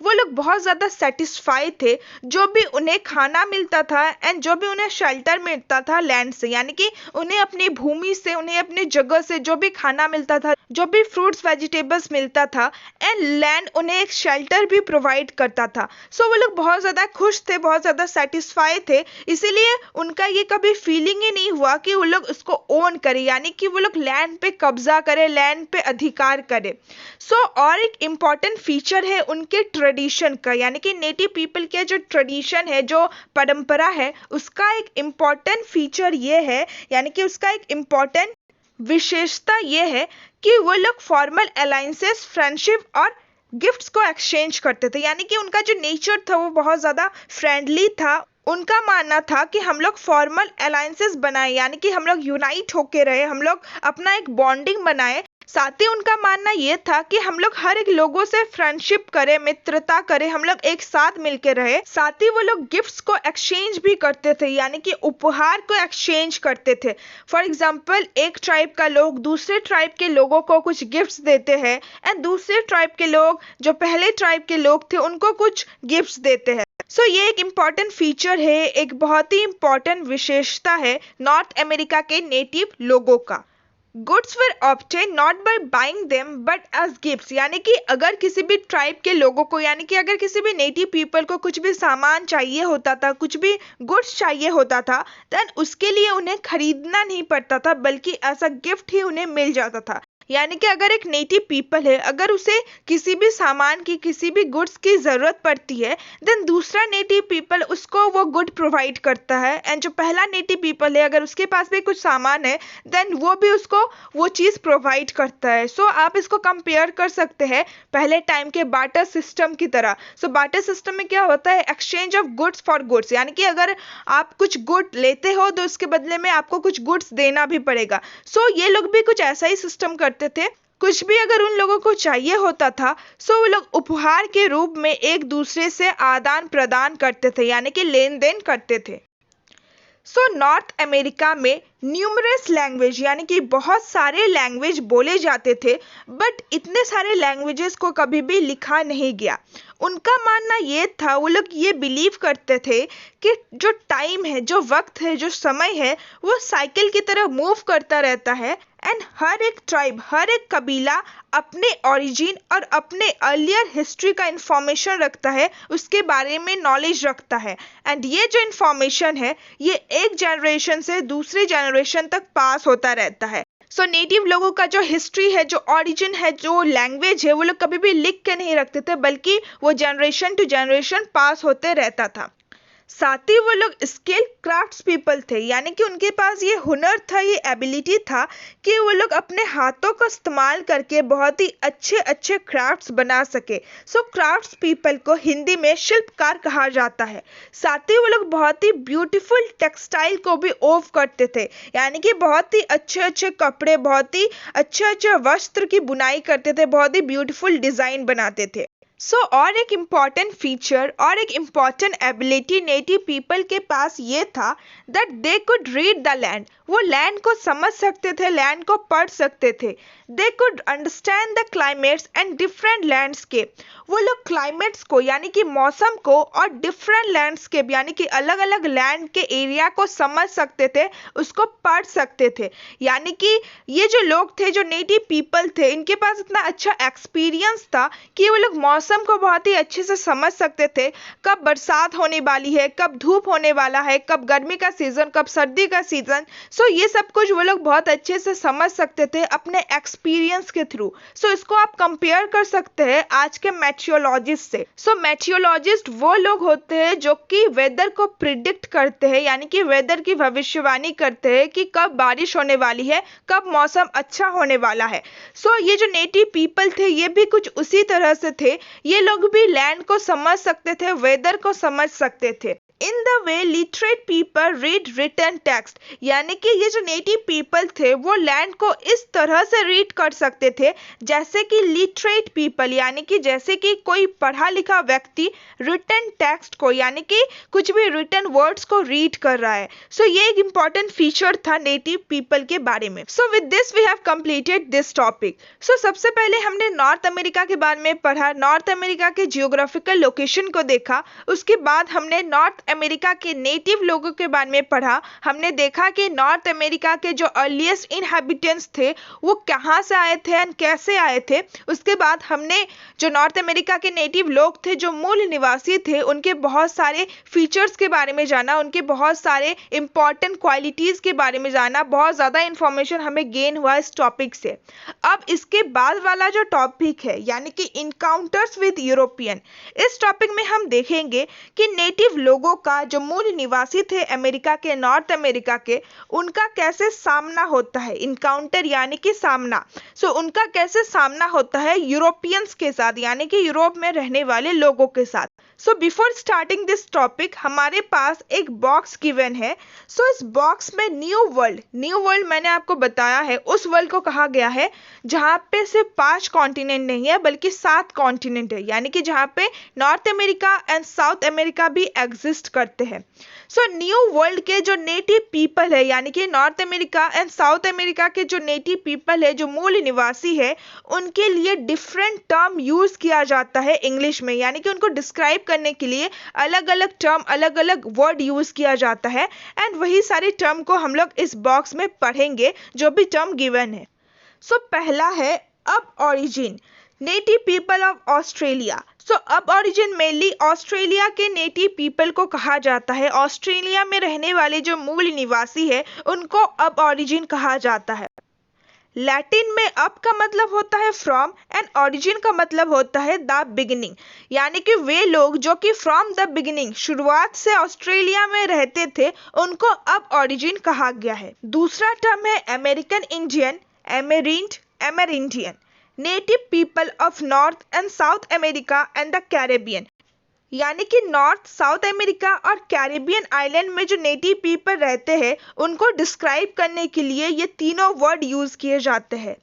वो लोग बहुत ज़्यादा सेटिस्फाई थे जो भी उन्हें खाना मिलता था एंड जो भी उन्हें शेल्टर मिलता था लैंड से, यानी कि उन्हें अपनी भूमि से, उन्हें अपनी जगह से जो भी खाना मिलता था, जो भी फ्रूट्स वेजिटेबल्स मिलता था, एंड लैंड उन्हें एक शेल्टर भी प्रोवाइड करता था। सो वो लोग बहुत ज़्यादा खुश थे, बहुत ज़्यादा सेटिस्फाई थे, इसीलिए उनका ये कभी फीलिंग ही नहीं हुआ कि वो लोग उसको ओन करें, यानी कि वो लोग लैंड पे कब्जा करें, लैंड पे अधिकार करें। सो और एक इम्पॉर्टेंट फीचर है उनके ट्रेडिशन का, यानी कि नेटिव पीपल के जो ट्रेडिशन है, जो परंपरा है, उसका एक इम्पॉर्टेंट फीचर ये है, यानी कि उसका एक इम्पॉर्टेंट विशेषता ये है कि वो लोग फॉर्मल अलायंसेस, फ्रेंडशिप और गिफ्ट्स को एक्सचेंज करते थे, यानी कि उनका जो नेचर था वो बहुत ज़्यादा फ्रेंडली था। उनका मानना था कि हम लोग फॉर्मल अलायंसेस बनाए, यानी कि हम लोग यूनाइट होके रहे, हम लोग अपना एक बॉन्डिंग बनाए। साथ ही उनका मानना ये था कि हम लोग हर एक लोगों से फ्रेंडशिप करें, मित्रता करें, हम लोग एक साथ मिलकर रहे। साथ ही वो लोग गिफ्ट्स को एक्सचेंज भी करते थे, यानी कि उपहार को एक्सचेंज करते थे। फॉर एग्जाम्पल, एक ट्राइब का लोग दूसरे ट्राइब के लोगों को कुछ गिफ्ट्स देते हैं एंड दूसरे ट्राइब के लोग, जो पहले ट्राइब के लोग थे, उनको कुछ गिफ्ट्स देते हैं। सो ये एक इम्पॉर्टेंट फीचर है, एक बहुत ही इम्पॉर्टेंट विशेषता है नॉर्थ अमेरिका के नेटिव लोगों का। Goods were obtain not by buying them but as gifts, यानी कि अगर किसी भी ट्राइब के लोगों को, यानी कि अगर किसी भी नेटिव पीपल को कुछ भी सामान चाहिए होता था, कुछ भी गुड्स चाहिए होता था, देन उसके लिए उन्हें खरीदना नहीं पड़ता था, बल्कि ऐसा गिफ्ट ही उन्हें मिल जाता था। यानी कि अगर एक नेटिव पीपल है, अगर उसे किसी भी सामान की, किसी भी गुड्स की ज़रूरत पड़ती है, देन दूसरा नेटिव पीपल उसको वो गुड प्रोवाइड करता है, एंड जो पहला नेटिव पीपल है, अगर उसके पास भी कुछ सामान है, देन वो भी उसको वो चीज़ प्रोवाइड करता है। सो आप इसको कंपेयर कर सकते हैं पहले टाइम के बार्टर सिस्टम की तरह। सो बार्टर सिस्टम में क्या होता है, exchange of goods for goods, यानी कि अगर आप कुछ गुड लेते हो तो उसके बदले में आपको कुछ गुड्स देना भी पड़ेगा। सो ये लोग भी कुछ ऐसा ही सिस्टम करते थे। कुछ भी अगर उन लोगों को चाहिए होता था, सो वो लोग उपहार के रूप में एक दूसरे से आदान प्रदान करते थे, यानी कि लेन देन करते थे। सो नॉर्थ अमेरिका में न्यूमरस लैंग्वेज, यानी कि बहुत सारे लैंग्वेज बोले जाते थे, बट इतने सारे लैंग्वेजेस को कभी भी लिखा नहीं गया। उनका मानना ये था, वो लोग ये बिलीव करते थे कि जो टाइम है, जो वक्त है, जो समय है, वो साइकिल की तरह मूव करता रहता है, एंड हर एक ट्राइब, हर एक कबीला अपने ओरिजिन और अपने अर्लियर हिस्ट्री का इंफॉर्मेशन रखता है, उसके बारे में नॉलेज रखता है, एंड ये जो इंफॉर्मेशन है, ये एक जनरेशन से दूसरे जनरेशन तक पास होता रहता है। सो नेटिव लोगों का जो हिस्ट्री है, जो ओरिजिन है, जो लैंग्वेज है, वो लोग कभी भी लिख के नहीं रखते थे, बल्कि वो जनरेशन टू जनरेशन पास होते रहता था। साथ ही वो लोग स्किल क्राफ्ट्स पीपल थे, यानी कि उनके पास ये हुनर था, ये एबिलिटी था कि वो लोग अपने हाथों का इस्तेमाल करके बहुत ही अच्छे अच्छे क्राफ्ट्स बना सके। सो क्राफ्ट्स पीपल को हिंदी में शिल्पकार कहा जाता है। साथ ही वो लोग बहुत ही ब्यूटीफुल टेक्सटाइल को भी ओव करते थे, यानी कि बहुत ही अच्छे अच्छे कपड़े, बहुत ही अच्छे अच्छे वस्त्र की बुनाई करते थे, बहुत ही ब्यूटीफुल डिज़ाइन बनाते थे। और एक इम्पॉर्टेंट फीचर और एक इम्पॉर्टेंट एबिलिटी नेटिव पीपल के पास ये था that they could read the land. वो लैंड को समझ सकते थे, लैंड को पढ़ सकते थे। They could understand the climates and different landscape. वो लोग क्लाइमेट्स को, यानी कि मौसम को, और डिफरेंट लैंडस्केप, यानी कि अलग अलग लैंड के एरिया को समझ सकते थे, उसको पढ़ सकते थे। यानी कि ये जो लोग थे, जो नेटिव पीपल थे, इनके पास इतना अच्छा एक्सपीरियंस था कि वो लोग मौसम को बहुत ही अच्छे से समझ सकते थे, कब बरसात होने वाली है, कब धूप होने वाला है, कब गर्मी का सीजन, कब सर्दी का सीजन। ये सब कुछ वो लोग बहुत अच्छे से समझ सकते थे अपने एक्सपीरियंस के थ्रू। इसको आप कंपेयर कर सकते हैं आज के मेटियोलॉजिस्ट से। मेटियोलॉजिस्ट वो लोग होते हैं जो कि वेदर को प्रिडिक्ट करते हैं, यानी कि वेदर की भविष्यवाणी करते हैं कि कब बारिश होने वाली है, कब मौसम अच्छा होने वाला है। ये जो नेटिव पीपल थे, ये भी कुछ उसी तरह से थे। ये लोग भी लैंड को समझ सकते थे, वेदर को समझ सकते थे। In the way literate people read written text, यानी कि ये जो नेटिव पीपल थे वो लैंड को इस तरह से रीड कर सकते थे जैसे कि लिटरेट पीपल, यानी कि जैसे कि कोई पढ़ा लिखा व्यक्ति रिटन टेक्स्ट को, यानी कि कुछ भी रिटन वर्ड्स को रीड कर रहा है। सो ये एक इंपॉर्टेंट फीचर था नेटिव पीपल के बारे में। So with this we have completed this topic. So सबसे पहले हमने नॉर्थ अमेरिका के बारे में पढ़ा, नॉर्थ अमेरिका के जियोग्राफिकल लोकेशन को देखा। उसके बाद हमने नॉर्थ अमेरिका के नेटिव लोगों के बारे में पढ़ा। हमने देखा कि नॉर्थ अमेरिका के जो अर्लीस्ट इनहैबिटेंट्स थे वो कहाँ से आए थे एंड कैसे आए थे। उसके बाद हमने जो नॉर्थ अमेरिका के नेटिव लोग थे, जो मूल निवासी थे, उनके बहुत सारे फीचर्स के बारे में जाना, उनके बहुत सारे इंपॉर्टेंट क्वालिटीज़ के बारे में जाना। बहुत ज़्यादा इंफॉर्मेशन हमें गेन हुआ इस टॉपिक से। अब इसके बाद वाला जो टॉपिक है यानी कि इनकाउंटर्स विद यूरोपियन, इस टॉपिक में हम देखेंगे कि नेटिव लोगों का जो मूल निवासी थे अमेरिका के, नॉर्थ अमेरिका के, उनका कैसे सामना होता है। इनकाउंटर यानी कि सामना। सो उनका कैसे सामना होता है यूरोपियंस के साथ, यानी कि यूरोप में रहने वाले लोगों के साथ। So before starting this topic हमारे पास एक बॉक्स गिवन है। सो इस बॉक्स में न्यू वर्ल्ड मैंने आपको बताया है उस वर्ल्ड को कहा गया है जहाँ पे सिर्फ 5 कॉन्टिनेंट नहीं है बल्कि 7 कॉन्टिनेंट है, यानी कि जहाँ पे north America and south America भी एग्जिस्ट करते हैं। सो न्यू वर्ल्ड के जो नेटिव पीपल है, यानी कि north America and south America के जो नेटिव पीपल है, जो मूल निवासी है, उनके लिए डिफरेंट टर्म यूज किया जाता है इंग्लिश में, यानी कि उनको डिस्क्राइब करने के लिए अलग अलग टर्म, अलग अलग वर्ड यूज किया जाता है। एंड वही सारे टर्म को हम लोग इस बॉक्स में पढ़ेंगे जो भी टर्म गिवन है। सो पहला है Aborigine, native people of Australia. So Aborigine mainly Australia के नेटिव पीपल को कहा जाता है। ऑस्ट्रेलिया में रहने वाले जो मूल निवासी है उनको अब ऑरिजिन कहा जाता है। लैटिन में अब का मतलब होता है फ्रॉम एंड ऑरिजिन का मतलब होता है द बिगिनिंग, यानी कि वे लोग जो कि फ्रॉम द बिगिनिंग, शुरुआत से ऑस्ट्रेलिया में रहते थे, उनको अब ऑरिजिन कहा गया है। दूसरा टर्म है American Indian, Amerindian, native people of north and south America and the Caribbean, यानी कि नॉर्थ, साउथ अमेरिका और कैरेबियन आइलैंड में जो नेटिव पीपल रहते हैं उनको डिस्क्राइब करने के लिए ये तीनों वर्ड यूज किए जाते हैं।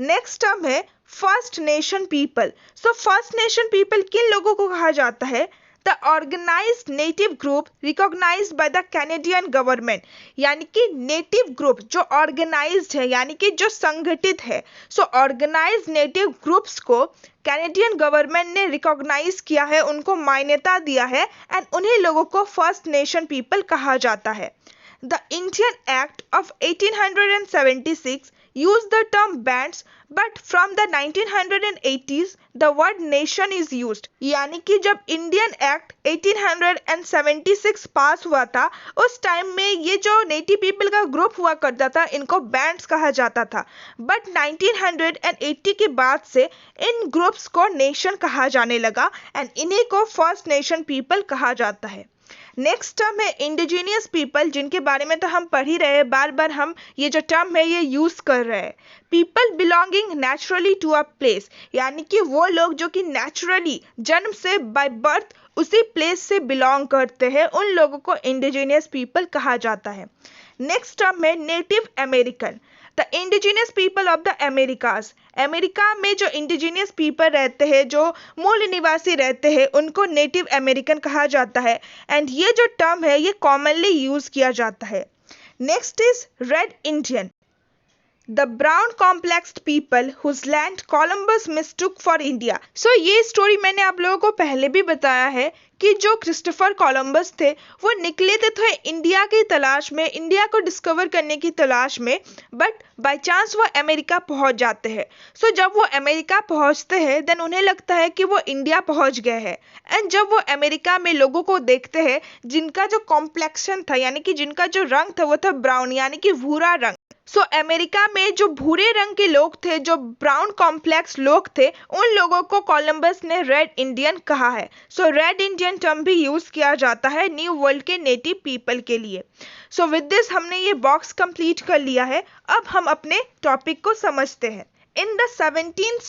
नेक्स्ट टर्म है first nation people. So first nation people किन लोगों को कहा जाता है? The organised native group recognised by the Canadian government, यानी कि नेटिव ग्रुप जो ऑर्गेनाइज्ड है, यानी कि जो संगठित है। सो ऑर्गेनाइज्ड नेटिव ग्रुप्स को कैनेडियन गवर्नमेंट ने रिकॉग्नाइज किया है, उनको मान्यता दिया है एंड उन्हीं लोगों को फर्स्ट नेशन पीपल कहा जाता है। The Indian act of 1876 used the term bands, but from the 1980s the word nation is used, यानी कि जब इंडियन एक्ट 1876 पास हुआ था उस टाइम में ये जो नेटिव पीपल का ग्रुप हुआ करता था इनको बैंड्स कहा जाता था, बट 1980 के बाद से इन ग्रुप्स को नेशन कहा जाने लगा एंड इन्हीं को फर्स्ट नेशन पीपल कहा जाता है। नेक्स्ट टर्म है इंडिजीनियस पीपल, जिनके बारे में तो हम पढ़ ही रहे हैं, बार बार हम ये जो टर्म है ये यूज कर रहे हैं। People belonging naturally to a place, यानी कि वो लोग जो कि नेचुरली जन्म से बाय बर्थ उसी प्लेस से बिलोंग करते हैं, उन लोगों को इंडिजीनियस पीपल कहा जाता है। नेक्स्ट टर्म है native American, the indigenous people of the Americas. America में जो इंडिजीनियस पीपल रहते हैं, जो मूल निवासी रहते हैं, उनको नेटिव अमेरिकन कहा जाता है एंड ये जो टर्म है ये कॉमनली यूज किया जाता है। Next is Red Indian, the brown complexioned people whose land Columbus mistook for India. So ये स्टोरी मैंने आप लोगों को पहले भी बताया है कि जो क्रिस्टोफर कोलंबस थे वो निकले थे इंडिया की तलाश में, इंडिया को डिस्कवर करने की तलाश में, बट बाय चांस वो अमेरिका पहुंच जाते हैं। सो जब वो अमेरिका पहुंचते हैं देन उन्हें लगता है कि वो इंडिया पहुंच गए हैं एंड जब वो अमेरिका में लोगों को देखते हैं जिनका जो कॉम्प्लेक्शन था, यानी कि जिनका जो रंग था वो था ब्राउन, यानी कि भूरा रंग। सो अमेरिका में जो भूरे रंग के लोग थे, जो ब्राउन कॉम्प्लेक्स लोग थे, उन लोगों को कोलंबस ने रेड इंडियन कहा है। सो रेड इंडियन टर्म भी यूज किया जाता है न्यू वर्ल्ड के नेटिव पीपल के लिए। सो विद दिस हमने ये बॉक्स कंप्लीट कर लिया है। अब हम अपने टॉपिक को समझते हैं। In the 17th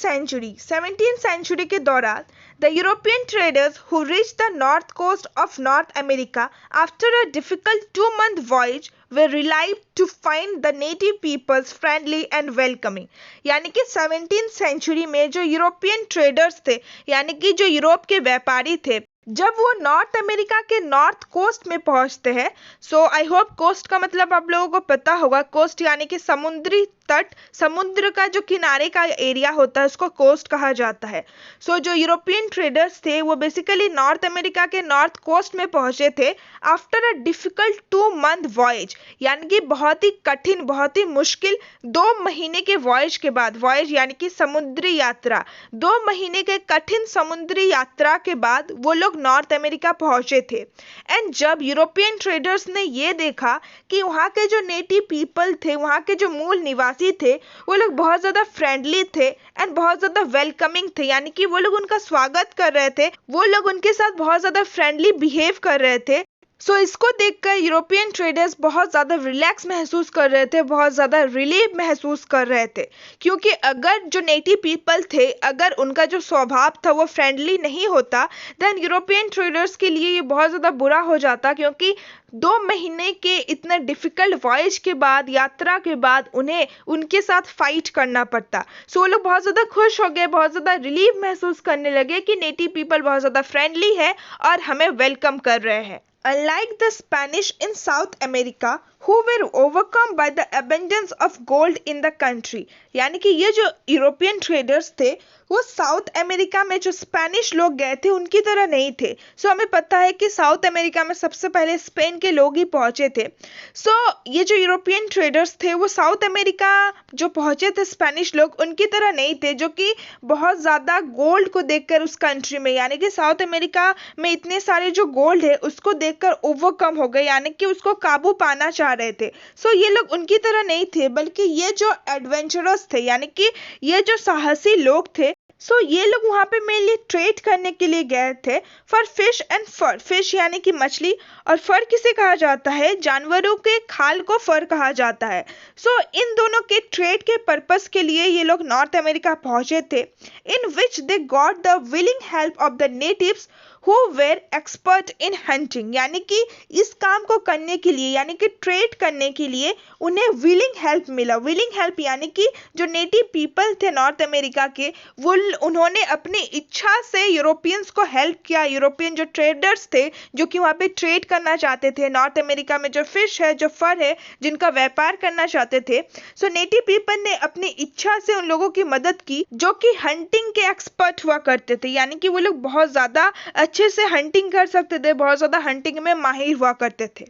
century के दौरान the European traders who reached the north coast of North America after a difficult 2-month voyage were relieved to find the native peoples friendly and welcoming. यानी कि 17th century में जो European traders थे, यानी कि जो यूरोप के व्यापारी थे, जब वो नॉर्थ अमेरिका के नॉर्थ कोस्ट में पहुंचते हैं, सो आई होप कोस्ट का मतलब आप लोगों को पता होगा, कोस्ट यानी कि समुद्री तट, समुद्र का जो किनारे का एरिया होता है उसको कोस्ट कहा जाता है। सो जो यूरोपियन ट्रेडर्स थे वो बेसिकली नॉर्थ अमेरिका के नॉर्थ कोस्ट में पहुंचे थे after a difficult 2-month voyage, यानी कि बहुत ही कठिन, बहुत ही मुश्किल 2 महीने के वॉयज के बाद, वॉयज यानी कि समुद्री यात्रा, 2 महीने के कठिन समुद्री यात्रा के बाद वो लोग नॉर्थ अमेरिका पहुंचे थे। एंड जब यूरोपियन ट्रेडर्स ने ये देखा कि वहाँ के जो नेटिव पीपल थे, वहाँ के जो मूल निवासी थे, वो लोग बहुत ज़्यादा फ्रेंडली थे एंड बहुत ज़्यादा वेलकमिंग थे, यानी कि वो लोग उनका स्वागत कर रहे थे, वो लोग उनके साथ बहुत ज़्यादा फ्रेंडली बिहेव कर रहे थे। सो इसको देखकर यूरोपियन ट्रेडर्स बहुत ज़्यादा रिलैक्स महसूस कर रहे थे, बहुत ज़्यादा रिलीफ महसूस कर रहे थे, क्योंकि अगर जो नेटिव पीपल थे, अगर उनका जो स्वभाव था वो फ्रेंडली नहीं होता, देन यूरोपियन ट्रेडर्स के लिए ये बहुत ज़्यादा बुरा हो जाता, क्योंकि 2 महीने के इतने डिफिकल्ट वॉयज के बाद, यात्रा के बाद उन्हें उनके साथ फाइट करना पड़ता। सो वो लोग बहुत ज़्यादा खुश हो गए, बहुत ज़्यादा रिलीफ महसूस करने लगे कि नेटिव पीपल बहुत ज़्यादा फ्रेंडली है और हमें वेलकम कर रहे हैं। Unlike the Spanish in South America, who were overcome by the abundance of gold in the country, यानी कि ये जो यूरोपियन ट्रेडर्स थे वो साउथ अमेरिका में जो स्पेनिश लोग गए थे उनकी तरह नहीं थे। सो हमें पता है कि साउथ अमेरिका में सबसे पहले स्पेन के लोग ही पहुंचे थे। सो ये जो यूरोपियन ट्रेडर्स थे वो साउथ अमेरिका जो पहुंचे थे स्पेनिश लोग, उनकी तरह नहीं थे, जो कि बहुत ज़्यादा गोल्ड को देखकर उस कंट्री में, यानी कि साउथ अमेरिका में इतने सारे जो गोल्ड है उसको देखकर ओवरकम हो गए, यानी कि उसको काबू पाना चाह रहे थे। सो ये लोग उनकी तरह नहीं थे, बल्कि ये जो एडवेंचरस थे, यानी कि ये जो साहसी लोग थे, सो ये लोग वहाँ पे मेनली ट्रेड करने के लिए गए थे for fish and fur. Fish यानी कि मछली, और फर किसे कहा जाता है, जानवरों के खाल को फर कहा जाता है। सो इन दोनों के ट्रेड के पर्पस के लिए ये लोग नॉर्थ अमेरिका पहुंचे थे, in which they got the willing help of the natives who were expert in hunting, यानी कि इस काम को करने के लिए, यानी कि ट्रेड करने के लिए उन्हें विलिंग हेल्प मिला। विलिंग हेल्प यानी कि जो नेटिव पीपल थे नॉर्थ अमेरिका के, वो उन्होंने अपनी इच्छा से यूरोपियंस को हेल्प किया। यूरोपियन जो ट्रेडर्स थे जो कि वहाँ पे ट्रेड करना चाहते थे, नॉर्थ अमेरिका में जो फिश है, जो फर है, जिनका व्यापार करना चाहते थे, सो नेटिव पीपल ने अपनी इच्छा से उन लोगों की मदद की जो कि हंटिंग के एक्सपर्ट हुआ करते थे, यानी कि वो लोग बहुत ज़्यादा अच्छे से हंटिंग कर सकते थे, बहुत ज़्यादा हंटिंग में माहिर हुआ करते थे।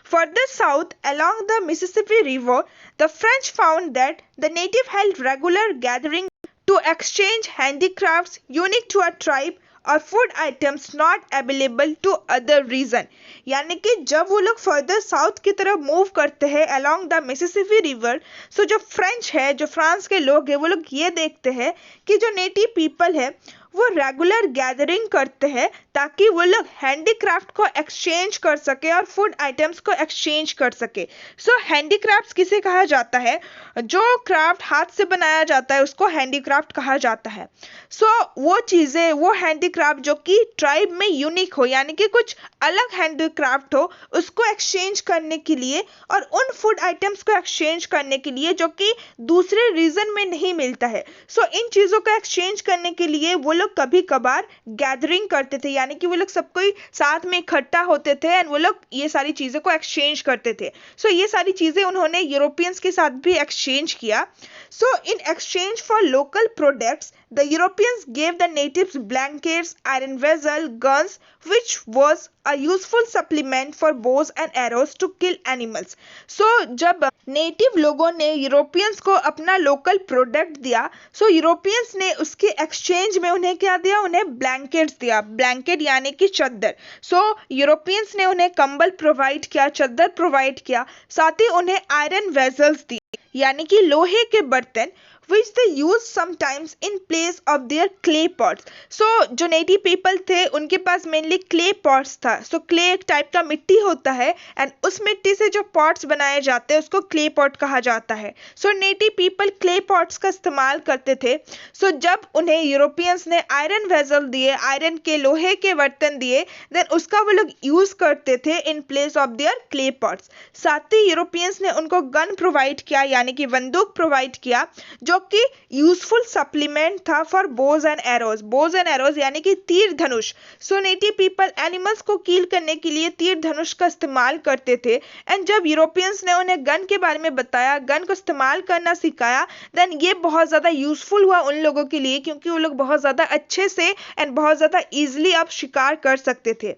Further south along the Mississippi River, the French found that the native held regular gatherings to exchange handicrafts unique to a tribe और food items not available to other region, यानी कि जब वो लोग फर्दर साउथ की तरफ move करते हैं अलोंग द मिसिसिपी रिवर, सो जो फ्रेंच है, जो फ्रांस के लोग हैं, वो लोग ये देखते हैं कि जो नेटिव पीपल है वो रेगुलर गैदरिंग करते हैं ताकि वो लोग हैंडीक्राफ्ट को एक्सचेंज कर सके और फूड आइटम्स को एक्सचेंज कर सके। सो हैंडीक्राफ्ट किसे कहा जाता है, जो क्राफ्ट हाथ से बनाया जाता है उसको हैंडीक्राफ्ट कहा जाता है। सो वो चीज़ें, वो हैंडीक्राफ्ट जो कि ट्राइब में यूनिक हो, यानी कि कुछ अलग हैंडीक्राफ्ट हो, उसको एक्सचेंज करने के लिए और उन फूड आइटम्स को एक्सचेंज करने के लिए जो कि दूसरे रीजन में नहीं मिलता है। सो इन चीज़ों को एक्सचेंज करने के लिए वो लोग कभी कभार गैदरिंग करते थे, यानी कि वो लोग सब कोई साथ में इकट्ठा होते थे एंड वो लोग ये सारी चीज़ों को एक्सचेंज करते थे। सो ये सारी चीज़ें उन्होंने यूरोपियंस के साथ भी एक्सचेंज किया। So in exchange for local products the Europeans gave the natives blankets, iron vessels, guns, which was a useful supplement for bows and arrows to kill animals. So जब नेटिव लोगों ने Europeans को अपना local product दिया, सो Europeans ने उसके exchange में उन्हें क्या दिया, उन्हें ब्लैंकेट्स दिया। ब्लैंकेट यानी कि चद्दर। सो यूरोपियंस ने उन्हें कंबल प्रोवाइड किया, चद्दर प्रोवाइड किया, साथ ही उन्हें आयरन वेसल्स दी, यानी कि लोहे के बर्तन, which they use sometimes in place of their clay pots. So जो नेटिव पीपल थे उनके पास मेनली क्ले पॉट्स था. सो क्ले एक टाइप का मिट्टी होता है एंड उस मिट्टी से जो पॉट्स बनाए जाते हैं उसको क्ले पॉट कहा जाता है. So native people clay pots का इस्तेमाल करते थे. सो जब उन्हें यूरोपियंस ने आयरन वेसल दिए, आयरन के लोहे के बर्तन दिए, देन उसका वो लोग यूज करते थे in place of their clay pots. साथ ही यूरोपियंस ने उनको गन प्रोवाइड किया यानी कि बंदूक प्रोवाइड किया जो कि यूजफुल सप्लीमेंट था फॉर बोज एंड एरोज यानी कि तीर धनुष. सो नेटिव पीपल एनिमल्स को किल करने के लिए तीर धनुष का इस्तेमाल करते थे. एंड जब यूरोपियंस ने उन्हें गन के बारे में बताया, गन को इस्तेमाल करना सिखाया, देन ये बहुत ज़्यादा यूजफुल हुआ उन लोगों के लिए क्योंकि वो लोग बहुत ज़्यादा अच्छे से एंड बहुत ज़्यादा ईजिली अब शिकार कर सकते थे.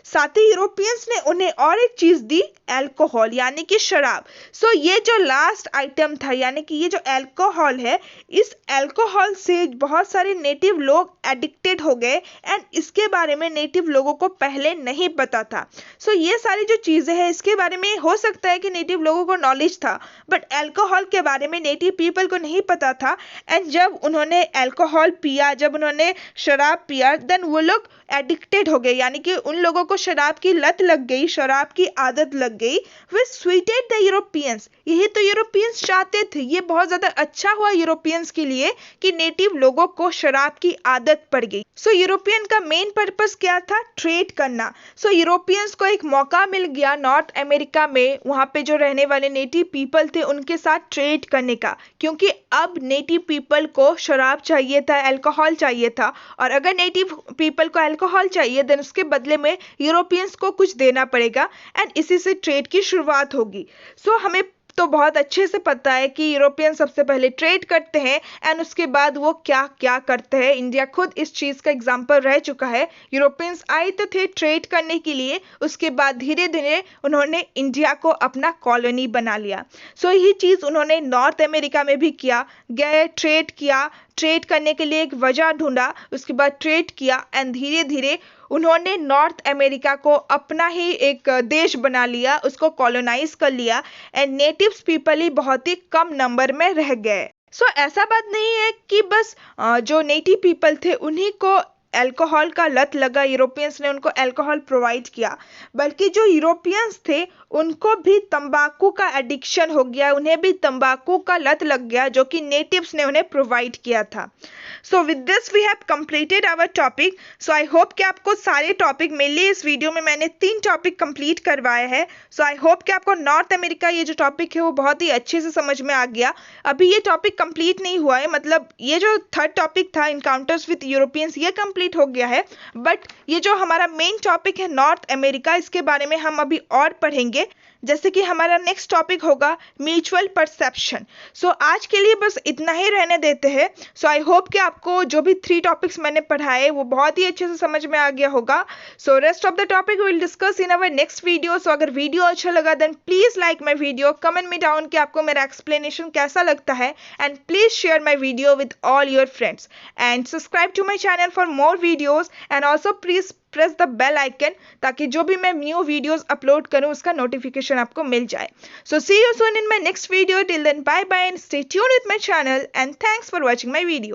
साथ ही यूरोपियंस ने उन्हें और एक चीज़ दी, एल्कोहल यानी कि शराब. सो ये जो लास्ट आइटम था यानी कि ये जो एल्कोहल है, इस एल्कोहल से बहुत सारे नेटिव लोग एडिक्टेड हो गए एंड इसके बारे में नेटिव लोगों को पहले नहीं पता था. सो ये सारी जो चीज़ें हैं इसके बारे में हो सकता है कि नेटिव लोगों को नॉलेज था बट एल्कोहल के बारे में नेटिव पीपल को नहीं पता था. एंड जब उन्होंने एल्कोहल पिया, जब उन्होंने शराब पिया, देन वो लोग एडिक्टेड हो गए यानी कि उन लोगों को शराब की लत लग गई, शराब की आदत लग गई. विच स्वीटेड द यूरोपियंस, यही तो यूरोपियंस चाहते थे. ये बहुत ज़्यादा अच्छा हुआ यूरोपियंस के लिए कि नेटिव लोगों को शराब की आदत पड़ गई. सो यूरोपियन का मेन पर्पस क्या था? ट्रेड करना. सो यूरोपियंस को एक मौका मिल गया नॉर्थ अमेरिका में, वहाँ पे जो रहने वाले नेटिव पीपल थे उनके साथ ट्रेड करने का, क्योंकि अब नेटिव पीपल को शराब चाहिए था, अल्कोहल चाहिए था. और अगर नेटिव पीपल को अल्कोहल चाहिए देन उसके बदले में यूरोपियंस को कुछ देना पड़ेगा एंड इसी से ट्रेड की शुरुआत होगी. सो हमें तो बहुत अच्छे से पता है कि यूरोपियन सबसे पहले ट्रेड करते हैं एंड उसके बाद वो क्या क्या करते हैं. इंडिया खुद इस चीज़ का एग्जाम्पल रह चुका है. यूरोपियंस आए तो थे ट्रेड करने के लिए, उसके बाद धीरे धीरे उन्होंने इंडिया को अपना कॉलोनी बना लिया. सो यही चीज़ उन्होंने नॉर्थ अमेरिका में भी किया. गए, ट्रेड किया, ट्रेड करने के लिए एक वजह ढूंढा, उसके बाद ट्रेड किया एंड धीरे धीरे उन्होंने नॉर्थ अमेरिका को अपना ही एक देश बना लिया, उसको कॉलोनाइज कर लिया एंड नेटिव्स पीपल ही बहुत ही कम नंबर में रह गए. सो ऐसा बात नहीं है कि बस जो नेटिव पीपल थे उन्हीं को अल्कोहल का लत लगा, यूरोपियंस ने उनको अल्कोहल प्रोवाइड किया, बल्कि जो यूरोपियंस थे उनको भी तंबाकू का एडिक्शन हो गया, उन्हें भी तंबाकू का लत लग गया जो कि नेटिव्स ने उन्हें प्रोवाइड किया था. So with this we have completed our topic. So I hope कि आपको सारे टॉपिक, मेनली इस वीडियो में मैंने 3 टॉपिक कंप्लीट करवाए हैं. सो आई होप कि आपको नॉर्थ अमेरिका ये जो टॉपिक है वो बहुत ही अच्छे से समझ में आ गया. अभी ये टॉपिक कंप्लीट नहीं हुआ है, मतलब ये जो थर्ड टॉपिक था इनकाउंटर्स विद यूरोपियंस ये कंप्लीट हो गया है, बट ये जो हमारा मेन टॉपिक है नॉर्थ अमेरिका, इसके बारे में हम अभी और पढ़ेंगे. जैसे कि हमारा नेक्स्ट टॉपिक होगा म्यूचुअल परसेप्शन. सो आज के लिए बस इतना ही रहने देते हैं. सो आई होप कि आपको जो भी 3 टॉपिक्स मैंने पढ़ाए वो बहुत ही अच्छे से समझ में आ गया होगा. So rest of the topic will discuss in our next video. So अगर वीडियो अच्छा लगा then please like my video, comment में डाउन कि आपको मेरा एक्सप्लेनेशन कैसा लगता है and please share my video with all your friends and subscribe to my channel for more videos and also please press the bell icon ताकि जो भी मैं न्यू वीडियोस अपलोड करूं उसका नोटिफिकेशन आपको मिल जाए. So see you soon in my next video. Till then bye bye and stay tuned with my channel and thanks for watching my video.